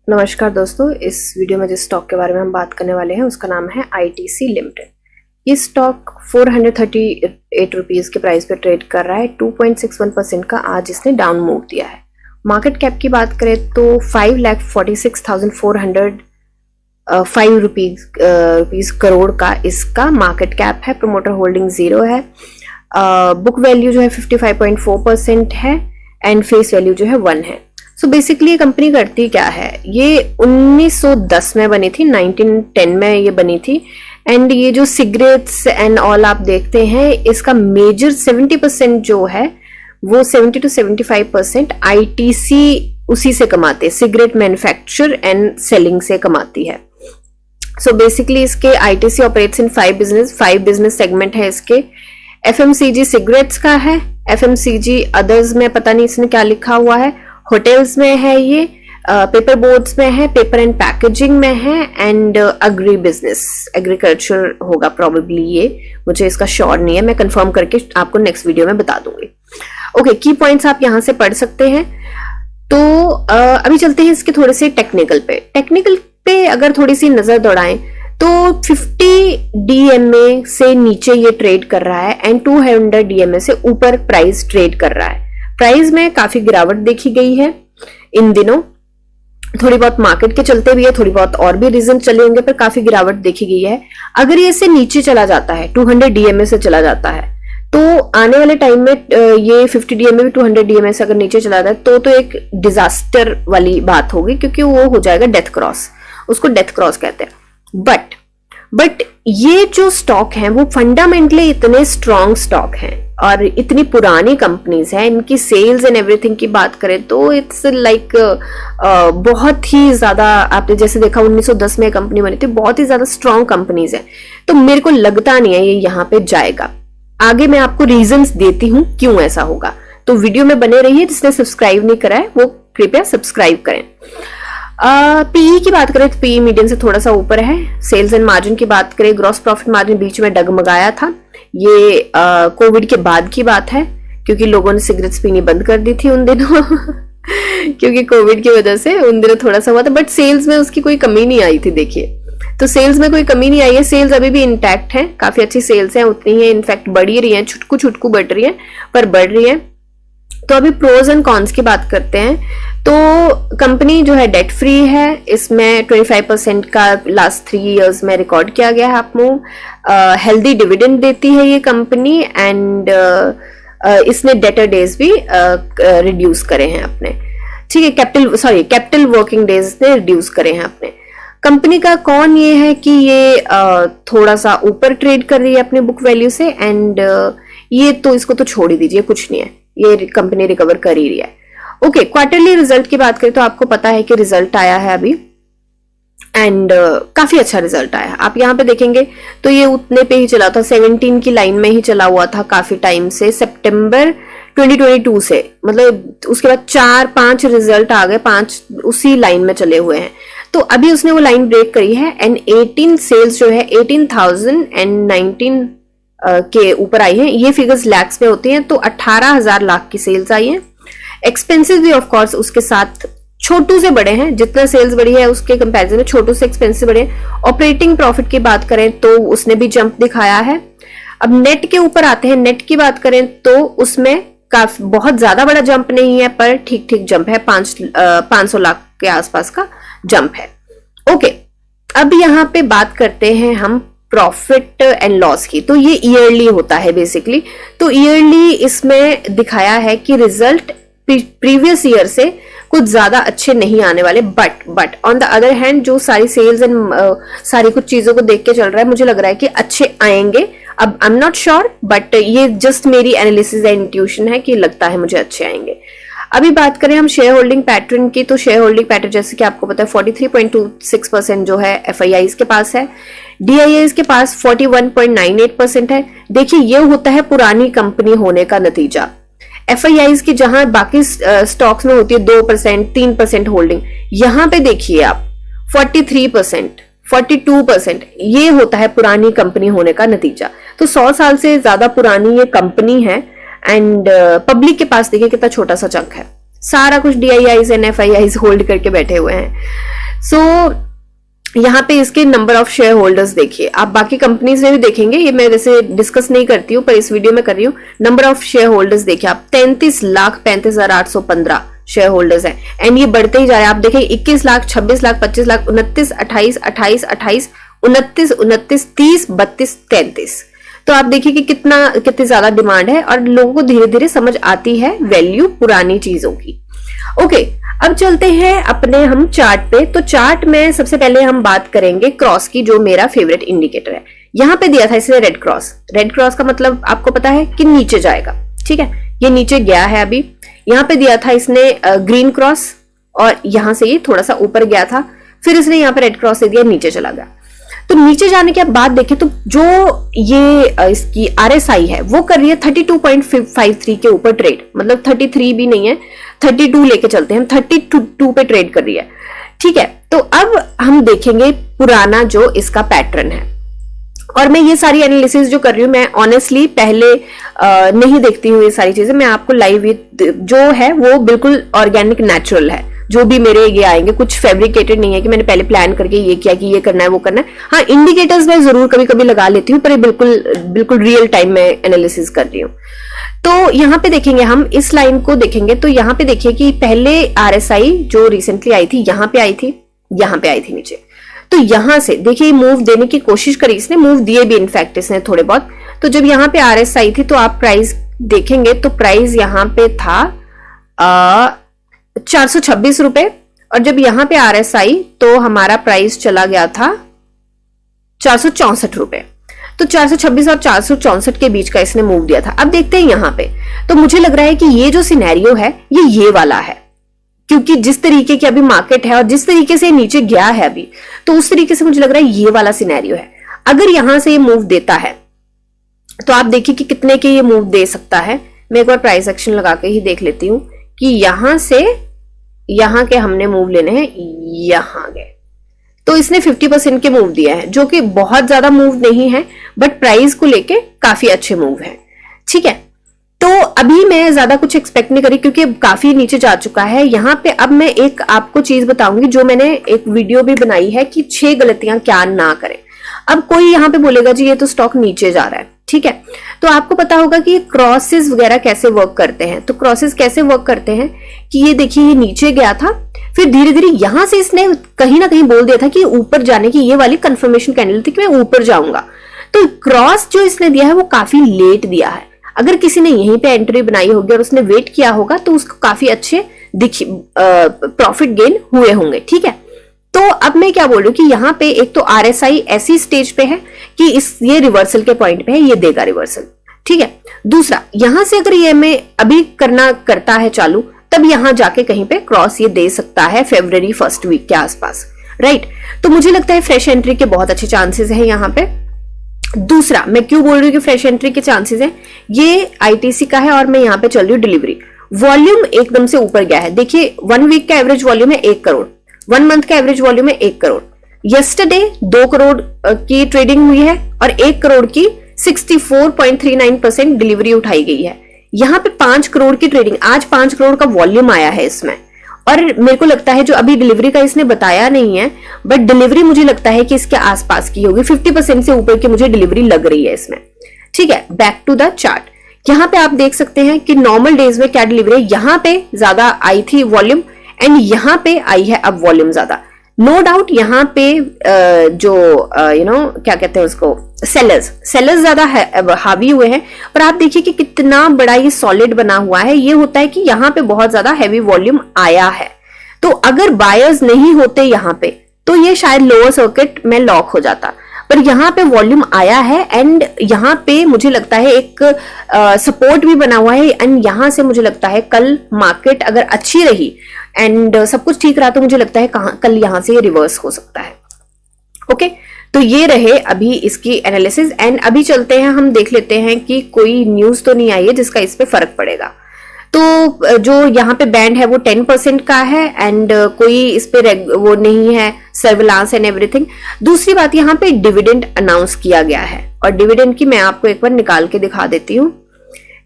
नमस्कार दोस्तों, इस वीडियो में जिस स्टॉक के बारे में हम बात करने वाले हैं उसका नाम है आईटीसी लिमिटेड। ये स्टॉक 438 रुपीज़ के प्राइस पे ट्रेड कर रहा है। 2.61% का आज इसने डाउन मूव दिया है। मार्केट कैप की बात करें तो 5,46,405 रुपीज़ करोड़ का इसका मार्केट कैप है। प्रोमोटर होल्डिंग 0 है। बुक वैल्यू जो है 55.4% है एंड फेस वैल्यू जो है 1 है। सो बेसिकली ये कंपनी करती क्या है, ये 1910 में बनी थी, 1910 में ये बनी थी। एंड ये जो सिगरेट्स एंड ऑल आप देखते हैं, इसका मेजर 70% जो है वो 70 to 75% आईटीसी उसी से कमाते हैं, सिगरेट मैन्युफैक्चर एंड सेलिंग से कमाती है। सो बेसिकली इसके ITC operates in 5 business segment है इसके। एफएमसीजी सिगरेट्स का है, एफएमसीजी अदर्स में पता नहीं इसने क्या लिखा हुआ है, होटल्स में है, ये पेपर बोर्ड्स में है, पेपर एंड पैकेजिंग में है एंड अग्री बिजनेस, एग्रीकल्चर होगा प्रोबेबली। ये मुझे इसका श्योर नहीं है, मैं कंफर्म करके आपको नेक्स्ट वीडियो में बता दूंगी। ओके, की पॉइंट्स आप यहां से पढ़ सकते हैं। तो अभी चलते हैं इसके थोड़े से टेक्निकल पे अगर थोड़ी सी नजर दौड़ाएं तो 50 डीएमए से नीचे ये ट्रेड कर रहा है एंड 200 डीएमए से ऊपर प्राइस ट्रेड कर रहा है। प्राइस में काफी गिरावट देखी गई है इन दिनों, थोड़ी बहुत मार्केट के चलते भी है, थोड़ी बहुत और भी रीजन चले होंगे, पर काफी गिरावट देखी गई है। अगर ये इससे नीचे चला जाता है, 200 डीएमए से चला जाता है, तो आने वाले टाइम में ये 50 डीएमए भी 200 डीएमए से अगर नीचे चला जाए तो एक डिजास्टर वाली बात होगी, क्योंकि वो हो जाएगा डेथ क्रॉस, उसको डेथ क्रॉस कहते हैं। बट ये जो स्टॉक हैं वो फंडामेंटली इतने स्ट्रॉन्ग स्टॉक हैं और इतनी पुरानी कंपनीज हैं, इनकी सेल्स एंड एवरीथिंग की बात करें तो इट्स लाइक बहुत ही ज्यादा, आपने जैसे देखा 1910 में कंपनी बनी थी, बहुत ही ज्यादा स्ट्रॉन्ग कंपनीज हैं। तो मेरे को लगता नहीं है ये यहाँ पे जाएगा। आगे मैं आपको रीजंस देती हूँ क्यों ऐसा होगा, तो वीडियो में बने रहिए। जिसने सब्सक्राइब नहीं करा है वो कृपया सब्सक्राइब करें। पीई की बात करें तो पीई मीडियम से थोड़ा सा ऊपर है। सेल्स एंड मार्जिन की बात करें, ग्रॉस प्रॉफिट मार्जिन बीच में डगमगाया था, ये कोविड के बाद की बात है, क्योंकि लोगों ने सिगरेट्स पीनी बंद कर दी थी उन दिनों क्योंकि कोविड की वजह से उन दिनों थोड़ा सा हुआ था, बट सेल्स में उसकी कोई कमी नहीं आई थी। देखिए, तो सेल्स में कोई कमी नहीं आई है, सेल्स अभी भी इंटैक्ट है, काफी अच्छी सेल्स है, उतनी ही इनफैक्ट बढ़ ही रही है, छुटकू बढ़ रही है, पर बढ़ रही है। तो अभी प्रोज एंड कॉन्स की बात करते हैं। तो कंपनी जो है डेट फ्री है, इसमें 25% का लास्ट 3 इयर्स में रिकॉर्ड किया गया है आप मूव। हेल्दी डिविडेंड देती है ये कंपनी एंड इसने डेटर डेज भी रिड्यूस करे हैं अपने, ठीक है, कैपिटल वर्किंग डेज ने रिड्यूस करे हैं अपने। कंपनी का कौन ये है कि ये थोड़ा सा ऊपर ट्रेड कर रही है अपने बुक वैल्यू से एंड ये तो इसको तो छोड़ ही दीजिए, कुछ नहीं है, ये कंपनी रिकवर कर ही रही है। ओके, क्वार्टरली रिजल्ट की बात करें तो आपको पता है कि रिजल्ट आया है अभी एंड काफी अच्छा रिजल्ट आया। आप यहाँ पे देखेंगे तो ये उतने पे ही चला था, 17 की लाइन में ही चला हुआ था काफी टाइम से, सितंबर 2022 से, मतलब उसके बाद 4-5 रिजल्ट आ गए, 5 उसी लाइन में चले हुए हैं। तो अभी उसने वो लाइन ब्रेक करी है एंड 18 सेल्स जो है 18,019 के ऊपर आई है। ये फिगर्स लैक्स में होती हैं, तो 18,000 लाख की सेल्स आई है। एक्सपेंसेस भी ऑफ कोर्स उसके साथ छोटू से बड़े हैं, जितना सेल्स बढ़ी है उसके कंपैरिजन में छोटू से एक्सपेंसेस बड़े हैं। ऑपरेटिंग प्रॉफिट की बात करें तो उसने भी जंप दिखाया है। अब नेट के ऊपर आते हैं, नेट की बात करें तो उसमें काफी बहुत ज्यादा बड़ा जंप नहीं है, पर ठीक ठीक जंप है, 500 लाख के आसपास का जंप है। ओके, अब यहाँ पे बात करते हैं हम प्रॉफिट एंड लॉस की। तो ये ईयरली होता है बेसिकली, तो ईयरली इसमें दिखाया है कि रिजल्ट प्रीवियस ईयर से कुछ ज्यादा अच्छे नहीं आने वाले, but on the other hand जो सारी सेल्स एंड सारी कुछ चीजों को देख के चल रहा है, मुझे लग रहा है कि अच्छे आएंगे। अब I am not sure, but ये जस्ट मेरी एनालिसिस एंड इंट्यूशन है कि लगता है मुझे अच्छे आएंगे। अभी बात करें हम शेयर होल्डिंग पैटर्न की, तो शेयर होल्डिंग पैटर्न जैसे कि आपको पता है 43.26% जो है एफआईआईज के पास है, डीआईआईज के पास 41.98% है। देखिए, ये होता है पुरानी कंपनी होने का नतीजा। एफआईआईज की जहां बाकी स्टॉक्स में होती है 2%, 3% होल्डिंग, यहां पे देखिए आप 43%, 42%, ये होता है पुरानी कंपनी होने का नतीजा। तो 100 साल से ज्यादा पुरानी ये कंपनी है एंड पब्लिक के पास देखिए कितना छोटा सा चंक है, सारा कुछ DIIs NFIIs होल्ड करके बैठे हुए हैं। सो यहाँ पे इसके नंबर ऑफ शेयर होल्डर्स देखिए, आप बाकी कंपनीज में भी देखेंगे, ये मैं वैसे डिस्कस नहीं करती हूँ पर इस वीडियो में कर रही हूँ। नंबर ऑफ शेयर होल्डर्स देखिए आप, 33,35,815 शेयर होल्डर्स हैं एंड ये बढ़ते ही जा रहे हैं। आप देखें 21 लाख, 26 लाख, 25 लाख, 29, 28, 28, 28, 29, 29, 30, 32, 33। तो आप देखिए कि कितनी ज्यादा डिमांड है और लोगों को धीरे धीरे समझ आती है वैल्यू पुरानी चीजों की। ओके, अब चलते हैं अपने हम चार्ट पे। तो चार्ट में सबसे पहले हम बात करेंगे क्रॉस की, जो मेरा फेवरेट इंडिकेटर है। यहाँ पे दिया था इसने रेड क्रॉस। रेड क्रॉस का मतलब आपको पता है कि नीचे जाएगा, ठीक है, ये नीचे गया है अभी। यहाँ पे दिया था इसने ग्रीन क्रॉस और यहां से ये थोड़ा सा ऊपर गया था, फिर इसने यहाँ पे रेड क्रॉस दे दिया, नीचे चला गया। तो नीचे जाने के बाद देखें तो जो ये इसकी RSI है वो कर रही है 32.53 के ऊपर ट्रेड, मतलब 33 भी नहीं है, 32 लेके चलते हैं, 32 पे ट्रेड कर रही है, ठीक है। तो अब हम देखेंगे पुराना जो इसका पैटर्न है, और मैं ये सारी एनालिसिस जो कर रही हूँ, मैं ऑनेस्टली पहले नहीं देखती हूँ ये सारी चीजें, मैं आपको लाइव जो है वो बिल्कुल ऑर्गेनिक नेचुरल है। जो भी मेरे ये आएंगे कुछ फैब्रिकेटेड नहीं है कि मैंने पहले प्लान करके ये किया कि ये करना है वो करना है। हाँ, इंडिकेटर्स मैं जरूर कभी कभी लगा लेती हूँ पर ये बिल्कुल रियल टाइम में एनालिसिस कर रही हूँ। तो यहाँ पे देखेंगे हम इस लाइन को देखेंगे तो यहाँ पे देखिए कि पहले RSI जो रिसेंटली आई थी यहाँ पे आई थी, यहाँ पे आई थी नीचे। तो यहां से देखिए मूव देने की कोशिश करी इसने, मूव दिए भी इनफैक्ट इसने थोड़े बहुत। तो जब यहाँ पे RSI थी तो आप प्राइस देखेंगे तो प्राइस यहाँ पे था 426 रुपए, और जब यहाँ पे RSI तो हमारा प्राइस चला गया था 464 रुपए। तो 426 और 464 के बीच का इसने मूव दिया था। अब देखते हैं यहाँ पे, तो मुझे लग रहा है कि ये जो सिनेरियो है ये वाला है, क्योंकि जिस तरीके की अभी मार्केट है और जिस तरीके से नीचे गया है अभी, तो उस तरीके से मुझे लग रहा है ये वाला सिनेरियो है। अगर यहां से ये मूव देता है तो आप देखिए कि कितने के ये मूव दे सकता है। मैं एक बार प्राइस एक्शन लगा के ही देख लेती हूं कि यहां से यहां के हमने मूव लेने हैं, यहां गए तो इसने 50% के मूव दिया है, जो कि बहुत ज्यादा मूव नहीं है बट प्राइस को लेके काफी अच्छे मूव है, ठीक है। तो अभी मैं ज्यादा कुछ एक्सपेक्ट नहीं करी क्योंकि अब काफी नीचे जा चुका है। यहाँ पे अब मैं एक आपको चीज बताऊंगी जो मैंने एक वीडियो भी बनाई है कि 6 गलतियां क्या ना करें। अब कोई यहाँ पे बोलेगा जी ये तो स्टॉक नीचे जा रहा है, ठीक है, तो आपको पता होगा कि क्रॉसेस वगैरह कैसे वर्क करते हैं। तो क्रॉसेस कैसे वर्क करते हैं कि ये देखिए ये नीचे गया था, फिर धीरे धीरे यहां से इसने कहीं ना कहीं बोल दिया था कि ऊपर जाने की ये वाली कंफर्मेशन कैंडल थी कि मैं ऊपर जाऊंगा। तो क्रॉस जो इसने दिया है वो काफी लेट दिया है। अगर किसी ने यहीं पे एंट्री बनाई होगी और उसने वेट किया होगा तो उसको काफी अच्छे प्रॉफिट गेन हुए होंगे, ठीक है। तो अब मैं क्या बोल रही हूँ कि यहाँ पे एक तो RSI ऐसी स्टेज पे है कि ये रिवर्सल के पॉइंट पे है, ये देगा रिवर्सल, ठीक है। दूसरा, यहां से अगर ये मैं अभी करता है चालू, तब यहां जाके कहीं पे क्रॉस ये दे सकता है February 1st वीक के आसपास, राइट। तो मुझे लगता है फ्रेश एंट्री के बहुत अच्छे चांसेस है यहाँ पे। दूसरा, मैं क्यों बोल रही हूँ कि फ्रेश एंट्री के चांसेस हैं, ये ITC का है और मैं यहाँ पे चल रही हूँ डिलीवरी। वॉल्यूम एकदम से ऊपर गया है, देखिए 1 वीक का एवरेज वॉल्यूम है 1 करोड़, 1 मंथ का एवरेज वॉल्यूम है 1 करोड़। यस्टरडे 2 करोड़ की ट्रेडिंग हुई है और 1 करोड़ की 64.39% डिलीवरी उठाई गई है। यहाँ पे 5 करोड़ की ट्रेडिंग, आज 5 करोड़ का वॉल्यूम आया है इसमें, और मेरे को लगता है जो अभी डिलीवरी का इसने बताया नहीं है बट डिलीवरी मुझे लगता है कि इसके आसपास की होगी, 50% से ऊपर की मुझे डिलीवरी लग रही है इसमें, ठीक है। बैक टू द चार्ट, यहाँ पे आप देख सकते हैं कि नॉर्मल डेज में क्या डिलीवरी है। यहाँ पे ज्यादा आई थी वॉल्यूम एंड यहाँ पे आई है अब वॉल्यूम ज्यादा। नो डाउट यहाँ पे जो क्या कहते हैं उसको, सेलर्स ज्यादा हावी हुए हैं, पर आप देखिए कि कितना बड़ा ये सॉलिड बना हुआ है। ये होता है कि यहाँ पे बहुत ज्यादा हैवी वॉल्यूम आया है, तो अगर बायर्स नहीं होते यहाँ पे तो ये शायद लोअर सर्किट में लॉक हो जाता, पर यहाँ पे वॉल्यूम आया है एंड यहाँ पे मुझे लगता है एक सपोर्ट भी बना हुआ है एंड यहाँ से मुझे लगता है कल मार्केट अगर अच्छी रही एंड सब कुछ ठीक रहा तो मुझे लगता है कल यहाँ से रिवर्स हो सकता है। ओके, तो ये रहे अभी इसकी एनालिसिस एंड अभी चलते हैं, हम देख लेते हैं कि कोई न्यूज तो नहीं आई है जिसका इस पे फर्क पड़ेगा। तो जो यहाँ पे बैंड है वो 10% का है एंड कोई इस पे वो नहीं है सर्विलांस एंड एवरीथिंग। दूसरी बात, यहाँ पे डिविडेंड अनाउंस किया गया है और डिविडेंड की मैं आपको एक बार निकाल के दिखा देती हूँ।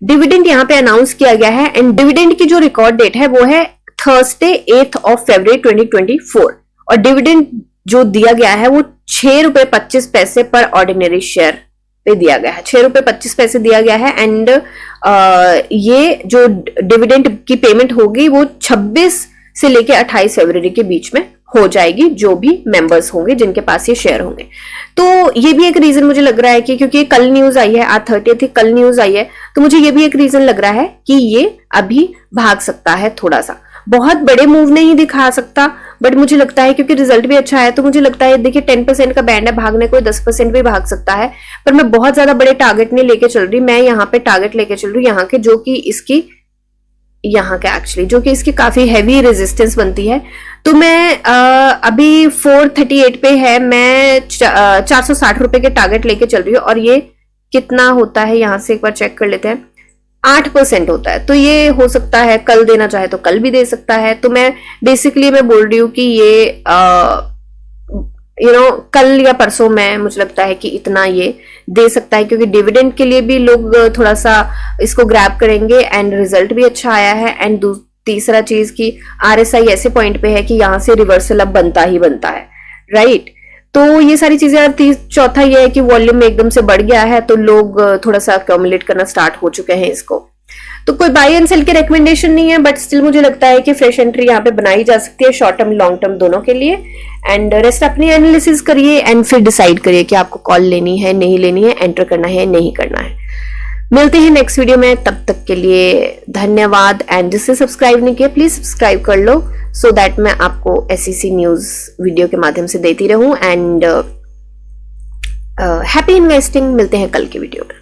डिविडेंड यहाँ पे अनाउंस किया गया है एंड डिविडेंड की जो रिकॉर्ड डेट है वो है थर्सडे 8 फरवरी 2024 और डिविडेंड जो दिया गया है वो 6 रुपए 25 पैसे पर ऑर्डिनरी शेयर पे दिया गया है। 6 रुपए 25 पैसे दिया गया है एंड ये जो डिविडेंड की पेमेंट होगी वो 26 से लेके 28 फरवरी के बीच में हो जाएगी, जो भी मेंबर्स होंगे जिनके पास ये शेयर होंगे। तो ये भी एक रीजन मुझे लग रहा है कि क्योंकि कल न्यूज आई है, आज 30 थी, कल न्यूज आई है, तो मुझे ये भी एक रीजन लग रहा है कि ये अभी भाग सकता है थोड़ा सा। बहुत बड़े मूव नहीं दिखा सकता बट मुझे लगता है क्योंकि रिजल्ट भी अच्छा है तो मुझे लगता है, देखिए 10% का बैंड है भागने को, 10% भी भाग सकता है। पर मैं बहुत ज्यादा बड़े टारगेट नहीं लेके चल रही, मैं यहाँ पे टारगेट लेके चल रही हूँ यहाँ के, जो कि इसकी यहाँ के एक्चुअली जो कि इसकी काफी हैवी रेजिस्टेंस बनती है। तो मैं अभी 438 पे है, मैं 460 रुपए के टारगेट लेके चल रही हूँ और ये कितना होता है यहाँ से एक बार चेक कर लेते हैं, 8% होता है। तो ये हो सकता है कल देना चाहे तो कल भी दे सकता है। तो मैं बेसिकली मैं बोल रही हूँ कि ये कल या परसों में मुझे लगता है कि इतना ये दे सकता है, क्योंकि डिविडेंड के लिए भी लोग थोड़ा सा इसको ग्रैब करेंगे एंड रिजल्ट भी अच्छा आया है। एंड तीसरा चीज की RSI ऐसे पॉइंट पे है कि यहाँ से रिवर्सल अब बनता ही बनता है, राइट। तो ये सारी चीजें, चौथा ये है कि वॉल्यूम एकदम से बढ़ गया है तो लोग थोड़ा सा अक्यूमुलेट करना स्टार्ट हो चुके हैं इसको। तो कोई बाय एंड सेल की रिकमेंडेशन नहीं है बट स्टिल मुझे लगता है कि फ्रेश एंट्री यहाँ पे बनाई जा सकती है शॉर्ट टर्म लॉन्ग टर्म दोनों के लिए। एंड रेस्ट अपनी एनालिसिस करिए एंड फिर डिसाइड करिए कि आपको कॉल लेनी है नहीं लेनी है, एंटर करना है नहीं करना है। मिलते हैं नेक्स्ट वीडियो में, तब तक के लिए धन्यवाद। एंड जिससे सब्सक्राइब नहीं किया प्लीज सब्सक्राइब कर लो सो दैट मैं आपको SEC न्यूज वीडियो के माध्यम से देती रहूं। And happy investing. मिलते हैं कल के वीडियो में।